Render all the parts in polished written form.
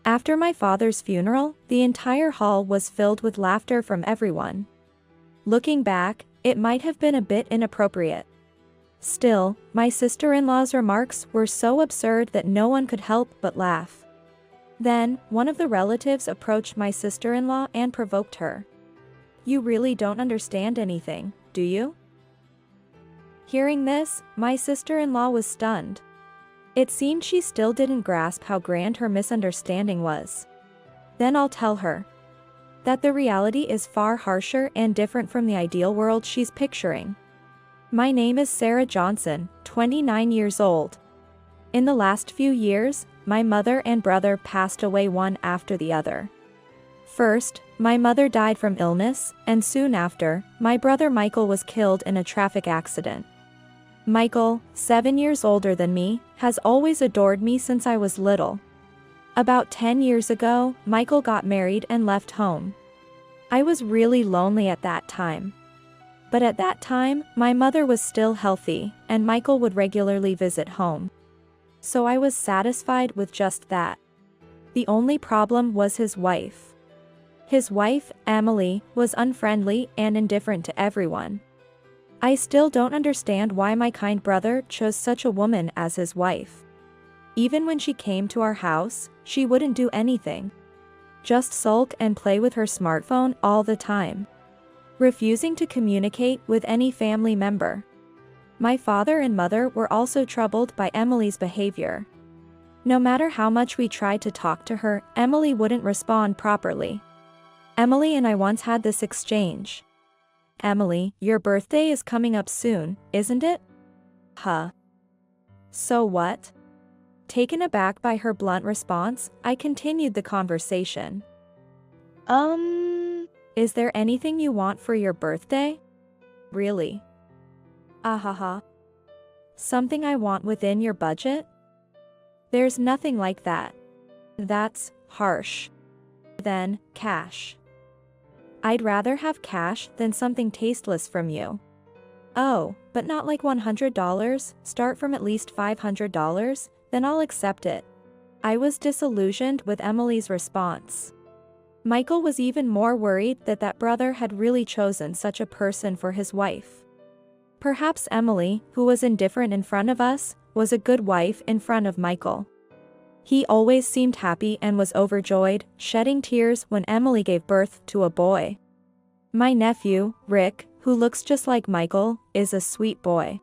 After my father's funeral, the entire hall was filled with laughter from everyone. Looking back, it might have been a bit inappropriate. Still, my sister-in-law's remarks were so absurd that no one could help but laugh. Then, one of the relatives approached my sister-in-law and provoked her. "You really don't understand anything, do you?" Hearing this, my sister-in-law was stunned. It seemed she still didn't grasp how grand her misunderstanding was. "Then I'll tell her that the reality is far harsher and different from the ideal world she's picturing. My name is Sarah Johnson, 29 years old. In the last few years, my mother and brother passed away one after the other. First, my mother died from illness, and soon after, my brother Michael was killed in a traffic accident. Michael, 7 years older than me, has always adored me since I was little. About 10 years ago, Michael got married and left home. I was really lonely at that time. But at that time, my mother was still healthy, and Michael would regularly visit home. So I was satisfied with just that. The only problem was his wife. His wife, Emily, was unfriendly and indifferent to everyone. I still don't understand why my kind brother chose such a woman as his wife. Even when she came to our house, she wouldn't do anything. Just sulk and play with her smartphone all the time, refusing to communicate with any family member. My father and mother were also troubled by Emily's behavior. No matter how much we tried to talk to her, Emily wouldn't respond properly. Emily and I once had this exchange. "Emily, your birthday is coming up soon, isn't it?" "Huh. So what?" Taken aback by her blunt response, I continued the conversation. Is there anything you want for your birthday?" "Really?" "Ahaha. Something I want within your budget?" "There's nothing like that. That's harsh." "Then, cash." "I'd rather have cash than something tasteless from you." "Oh, but not like $100, start from at least $500, then I'll accept it." I was disillusioned with Emily's response. Michael was even more worried that that brother had really chosen such a person for his wife. Perhaps Emily, who was indifferent in front of us, was a good wife in front of Michael. He always seemed happy and was overjoyed, shedding tears when Emily gave birth to a boy. My nephew, Rick, who looks just like Michael, is a sweet boy.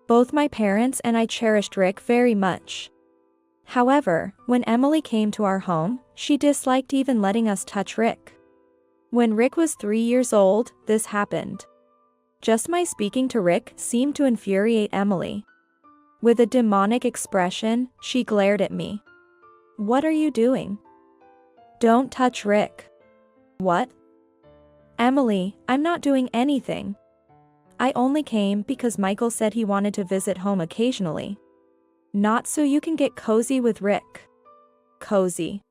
Both my parents and I cherished Rick very much. However, when Emily came to our home, she disliked even letting us touch Rick. When Rick was 3 years old, this happened. Just my speaking to Rick seemed to infuriate Emily. With a demonic expression, she glared at me. "What are you doing? Don't touch Rick." "What?" "Emily, I'm not doing anything. I only came because Michael said he wanted to visit home occasionally. Not so you can get cozy with Rick." "Cozy?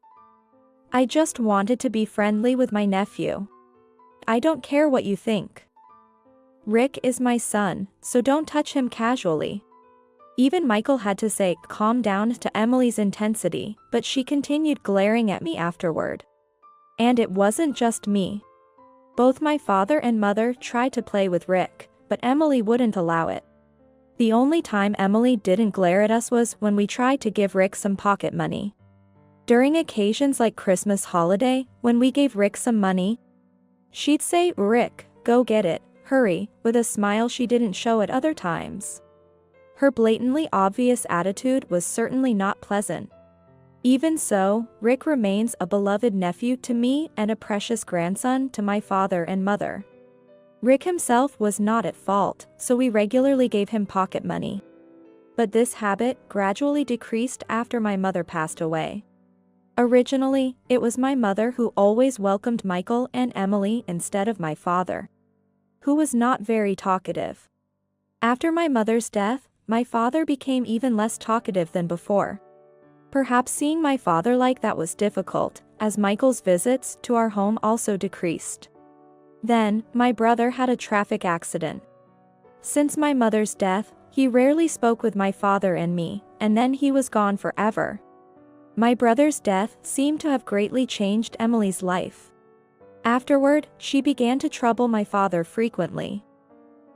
I just wanted to be friendly with my nephew. I don't care what you think. Rick is my son, so don't touch him casually." Even Michael had to say, "Calm down," to Emily's intensity, but she continued glaring at me afterward. And it wasn't just me. Both my father and mother tried to play with Rick, but Emily wouldn't allow it. The only time Emily didn't glare at us was when we tried to give Rick some pocket money. During occasions like Christmas holiday, when we gave Rick some money, she'd say, "Rick, go get it, hurry," with a smile she didn't show at other times. Her blatantly obvious attitude was certainly not pleasant. Even so, Rick remains a beloved nephew to me and a precious grandson to my father and mother. Rick himself was not at fault, so we regularly gave him pocket money. But this habit gradually decreased after my mother passed away. Originally, it was my mother who always welcomed Michael and Emily instead of my father, who was not very talkative. After my mother's death, my father became even less talkative than before. Perhaps seeing my father like that was difficult, as Michael's visits to our home also decreased. Then, my brother had a traffic accident. Since my mother's death, he rarely spoke with my father and me, and then he was gone forever. My brother's death seemed to have greatly changed Emily's life. Afterward, she began to trouble my father frequently.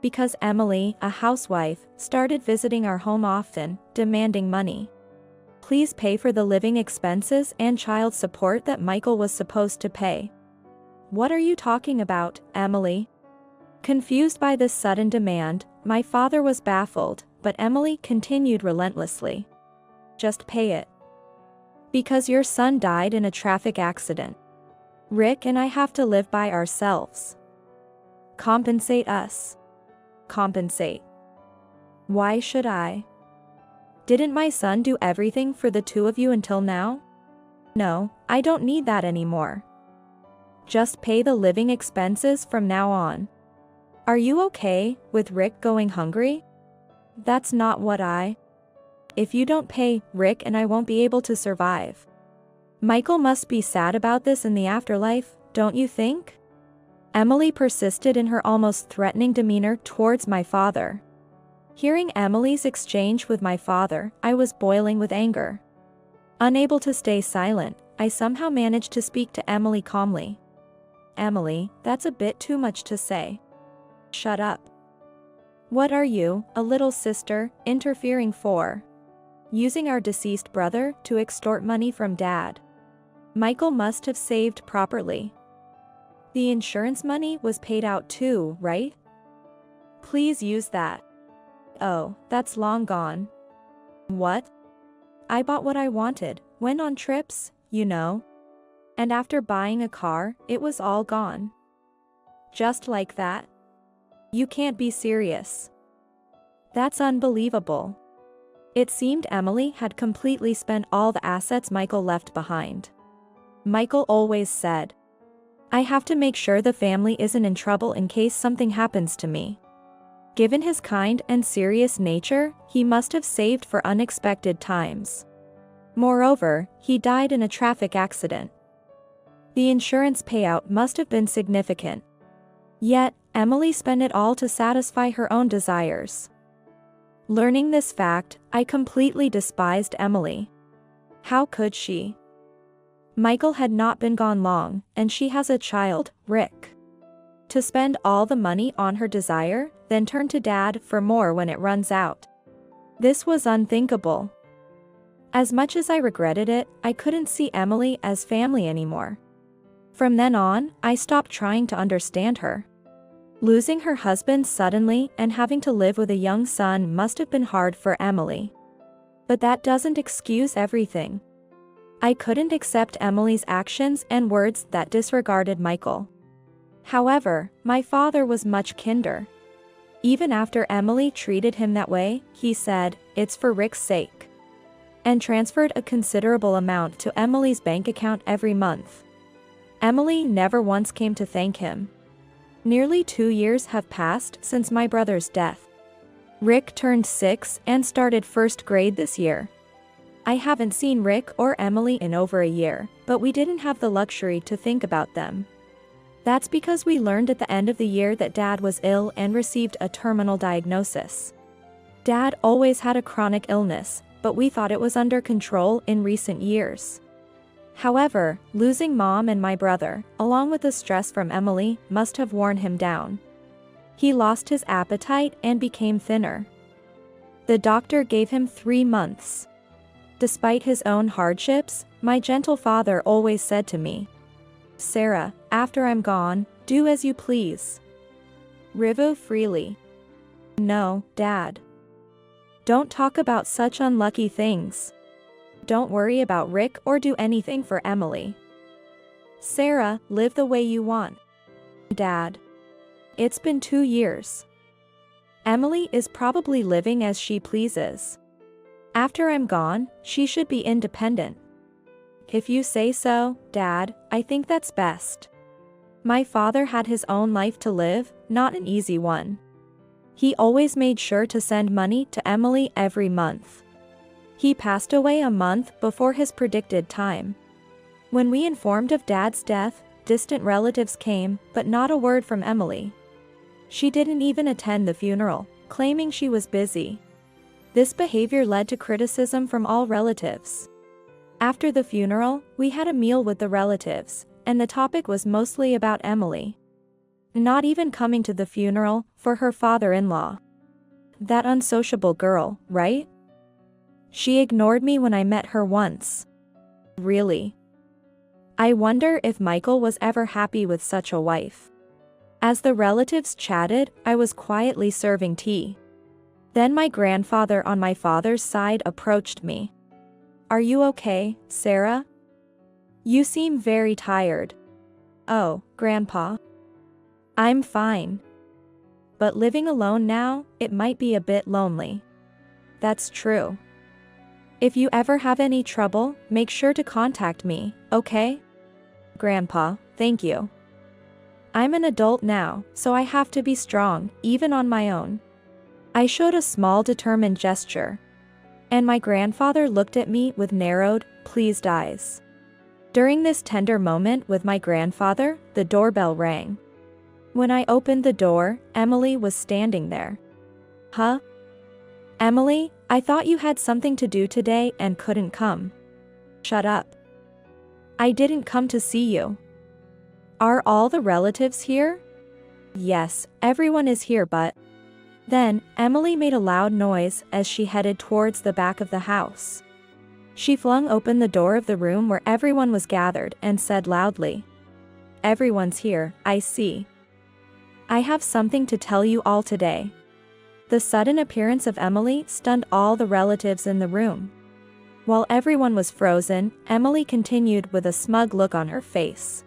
Because Emily, a housewife, started visiting our home often, demanding money. Please pay for the living expenses and child support that Michael was supposed to pay. What are you talking about, Emily? Confused by this sudden demand, my father was baffled, but Emily continued relentlessly. Just pay it. Because your son died in a traffic accident. Rick and I have to live by ourselves. Compensate us. Compensate. Why should I? Didn't my son do everything for the two of you until now? No, I don't need that anymore. Just pay the living expenses from now on. Are you okay with Rick going hungry? That's not what If you don't pay, Rick and I won't be able to survive. Michael must be sad about this in the afterlife, don't you think? Emily persisted in her almost threatening demeanor towards my father. Hearing Emily's exchange with my father, I was boiling with anger. Unable to stay silent, I somehow managed to speak to Emily calmly. Emily, that's a bit too much to say. Shut up. What are you, a little sister, interfering for? Using our deceased brother to extort money from Dad. Michael must have saved properly. The insurance money was paid out too, right? Please use that. Oh, that's long gone. What? I bought what I wanted, went on trips, you know. And after buying a car, it was all gone. Just like that? You can't be serious. That's unbelievable. It seemed Emily had completely spent all the assets Michael left behind. Michael always said, I have to make sure the family isn't in trouble in case something happens to me. Given his kind and serious nature, he must have saved for unexpected times. Moreover, he died in a traffic accident. The insurance payout must have been significant. Yet, Emily spent it all to satisfy her own desires. Learning this fact, I completely despised Emily. How could she? Michael had not been gone long, and she has a child, Rick. To spend all the money on her desire, then turn to Dad for more when it runs out. This was unthinkable. As much as I regretted it, I couldn't see Emily as family anymore. From then on, I stopped trying to understand her. Losing her husband suddenly and having to live with a young son must have been hard for Emily. But that doesn't excuse everything. I couldn't accept Emily's actions and words that disregarded Michael. However, my father was much kinder. Even after Emily treated him that way, he said, it's for Rick's sake. And transferred a considerable amount to Emily's bank account every month. Emily never once came to thank him. Nearly 2 years have passed since my brother's death. Rick turned 6 and started first grade this year. I haven't seen Rick or Emily in over a year, but we didn't have the luxury to think about them. That's because we learned at the end of the year that Dad was ill and received a terminal diagnosis. Dad always had a chronic illness, but we thought it was under control in recent years. However, losing Mom and my brother, along with the stress from Emily, must have worn him down. He lost his appetite and became thinner. The doctor gave him 3 months. Despite his own hardships, my gentle father always said to me, Sarah, after I'm gone, do as you please. Rivu freely. No, Dad. Don't talk about such unlucky things. Don't worry about Rick or do anything for Emily. Sarah, live the way you want. Dad. It's been 2 years. Emily is probably living as she pleases. After I'm gone, she should be independent. If you say so, Dad, I think that's best. My father had his own life to live, not an easy one. He always made sure to send money to Emily every month. He passed away a month before his predicted time. When we informed of Dad's death, distant relatives came, but not a word from Emily. She didn't even attend the funeral, claiming she was busy. This behavior led to criticism from all relatives. After the funeral, we had a meal with the relatives, and the topic was mostly about Emily. Not even coming to the funeral for her father-in-law. That unsociable girl, right? She ignored me when I met her once. Really? I wonder if Michael was ever happy with such a wife. As the relatives chatted, I was quietly serving tea. Then my grandfather on my father's side approached me. "Are you okay, Sarah? You seem very tired." "Oh, Grandpa. I'm fine. But living alone now, it might be a bit lonely." "That's true. If you ever have any trouble, make sure to contact me, okay?" "Grandpa, thank you. I'm an adult now, so I have to be strong, even on my own." I showed a small determined gesture. And my grandfather looked at me with narrowed, pleased eyes. During this tender moment with my grandfather, the doorbell rang. When I opened the door, Emily was standing there. "Huh? Emily, I thought you had something to do today and couldn't come." "Shut up. I didn't come to see you." "Are all the relatives here?" "Yes, everyone is here but..." Then, Emily made a loud noise as she headed towards the back of the house. She flung open the door of the room where everyone was gathered and said loudly, "Everyone's here, I see. I have something to tell you all today." The sudden appearance of Emily stunned all the relatives in the room. While everyone was frozen, Emily continued with a smug look on her face.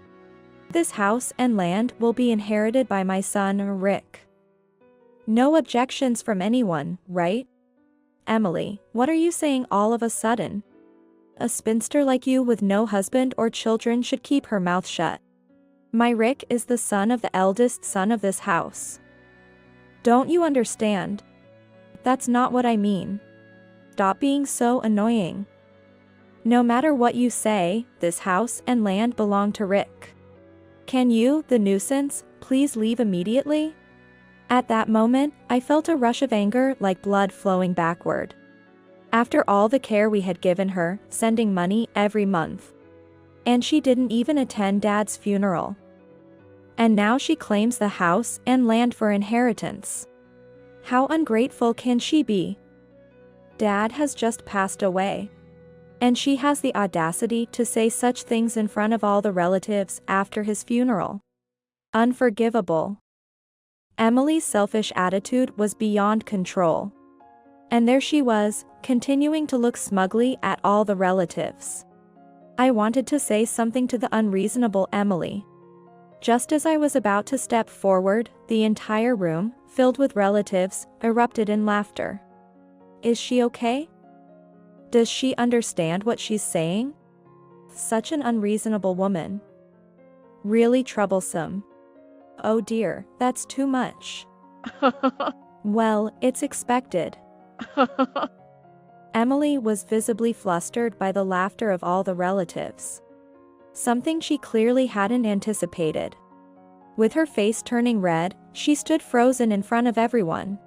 "This house and land will be inherited by my son, Rick. No objections from anyone, right? Emily, what are you saying all of a sudden? A spinster like you with no husband or children should keep her mouth shut. My Rick is the son of the eldest son of this house. Don't you understand? That's not what I mean. Stop being so annoying. No matter what you say, this house and land belong to Rick. Can you, the nuisance, please leave immediately?" At that moment, I felt a rush of anger like blood flowing backward. After all the care we had given her, sending money every month. And she didn't even attend Dad's funeral. And now she claims the house and land for inheritance. How ungrateful can she be? Dad has just passed away. And she has the audacity to say such things in front of all the relatives after his funeral. Unforgivable. Emily's selfish attitude was beyond control. And there she was, continuing to look smugly at all the relatives. I wanted to say something to the unreasonable Emily. Just as I was about to step forward, the entire room, filled with relatives, erupted in laughter. Is she okay? Does she understand what she's saying? Such an unreasonable woman. Really troublesome. Oh dear, that's too much. Well, it's expected. Emily was visibly flustered by the laughter of all the relatives. Something she clearly hadn't anticipated. With her face turning red, she stood frozen in front of everyone.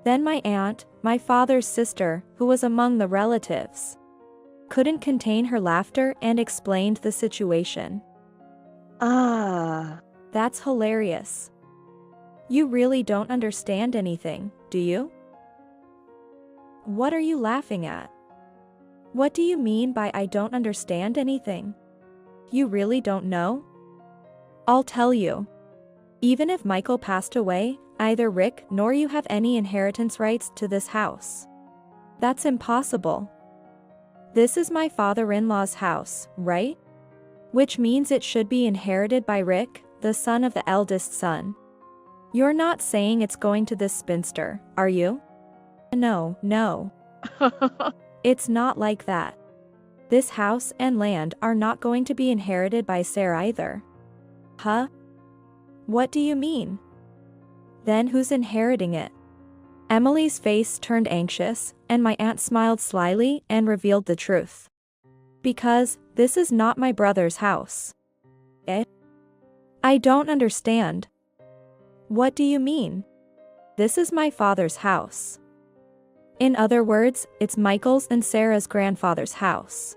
Then my aunt, my father's sister, who was among the relatives, couldn't contain her laughter and explained the situation. That's hilarious. You really don't understand anything, do you? What are you laughing at? What do you mean by I don't understand anything? You really don't know? I'll tell you. Even if Michael passed away, neither Rick nor you have any inheritance rights to this house. That's impossible. This is my father-in-law's house, right? Which means it should be inherited by Rick, the son of the eldest son. You're not saying it's going to this spinster, are you? No. It's not like that. This house and land are not going to be inherited by Sarah either. Huh? What do you mean? Then who's inheriting it? Emily's face turned anxious, and my aunt smiled slyly and revealed the truth. Because this is not my brother's house. Eh? I don't understand. What do you mean? This is my father's house. In other words, it's Michael's and Sarah's grandfather's house.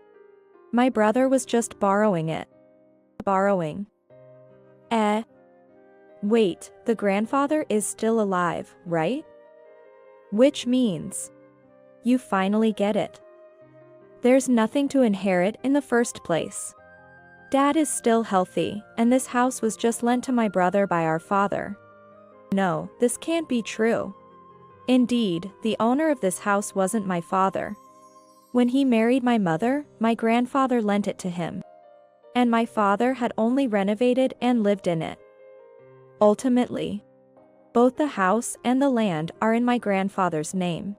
My brother was just borrowing it. Borrowing. Wait, the grandfather is still alive, right? Which means you finally get it. There's nothing to inherit in the first place. Dad is still healthy, and this house was just lent to my brother by our father. No, this can't be true. Indeed, the owner of this house wasn't my father. When he married my mother, my grandfather lent it to him. And my father had only renovated and lived in it. Ultimately, both the house and the land are in my grandfather's name.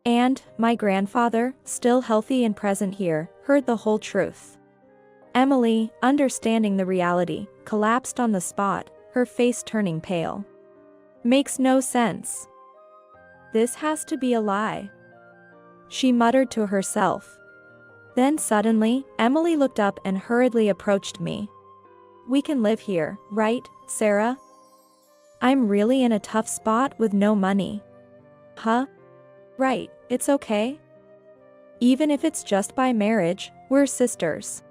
And my grandfather, still healthy and present here, heard the whole truth. Emily, understanding the reality, collapsed on the spot, her face turning pale. Makes no sense. This has to be a lie, she muttered to herself. Then suddenly, Emily looked up and hurriedly approached me. We can live here, right, Sarah? I'm really in a tough spot with no money. Huh? Right, it's okay. Even if it's just by marriage, we're sisters.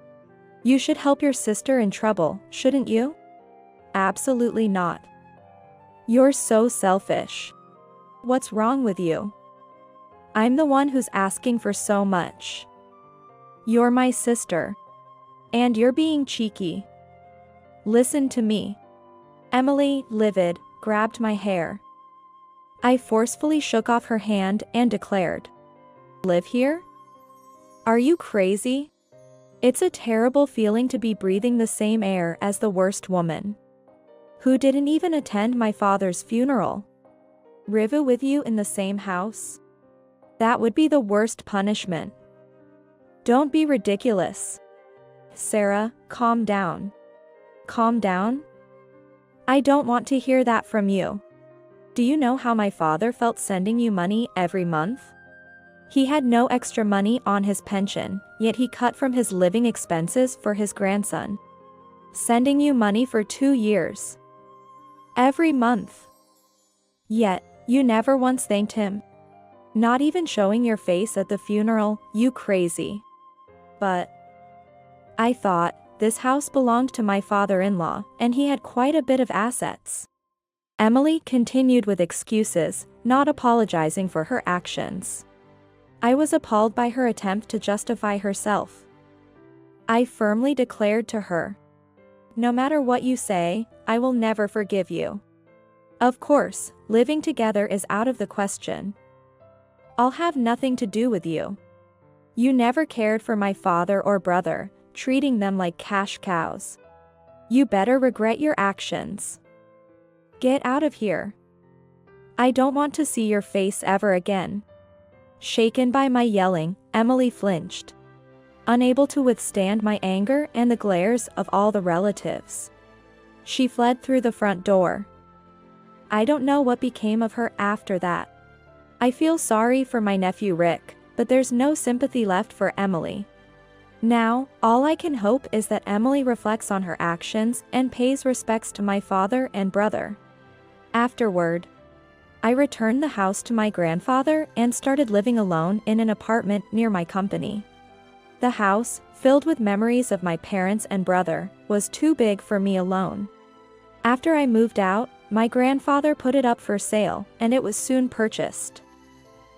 You should help your sister in trouble, shouldn't you? Absolutely not. You're so selfish. What's wrong with you? I'm the one who's asking for so much. You're my sister. And you're being cheeky. Listen to me. Emily, livid, grabbed my hair. I forcefully shook off her hand and declared, "Live here? Are you crazy? It's a terrible feeling to be breathing the same air as the worst woman, who didn't even attend my father's funeral. Live with you in the same house? That would be the worst punishment. Don't be ridiculous. Sarah, calm down. Calm down? I don't want to hear that from you. Do you know how my father felt sending you money every month? He had no extra money on his pension, yet he cut from his living expenses for his grandson. Sending you money for 2 years. Every month. Yet, you never once thanked him. Not even showing your face at the funeral, you crazy. But I thought, this house belonged to my father-in-law, and he had quite a bit of assets." Emily continued with excuses, not apologizing for her actions. I was appalled by her attempt to justify herself. I firmly declared to her, "No matter what you say, I will never forgive you. Of course, living together is out of the question. I'll have nothing to do with you. You never cared for my father or brother, treating them like cash cows. You better regret your actions. Get out of here. I don't want to see your face ever again." Shaken by my yelling, Emily flinched, unable to withstand my anger and the glares of all the relatives. She fled through the front door. I don't know what became of her after that. I feel sorry for my nephew Rick, but there's no sympathy left for Emily. Now, all I can hope is that Emily reflects on her actions and pays respects to my father and brother. Afterward, I returned the house to my grandfather and started living alone in an apartment near my company. The house, filled with memories of my parents and brother, was too big for me alone. After I moved out, my grandfather put it up for sale, and it was soon purchased.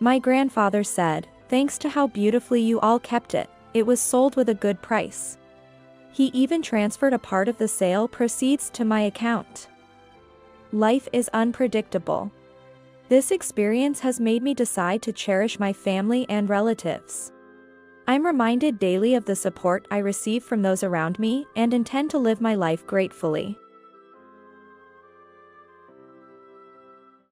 My grandfather said, "Thanks to how beautifully you all kept it, it was sold with a good price." He even transferred a part of the sale proceeds to my account. Life is unpredictable. This experience has made me decide to cherish my family and relatives. I'm reminded daily of the support I receive from those around me and intend to live my life gratefully.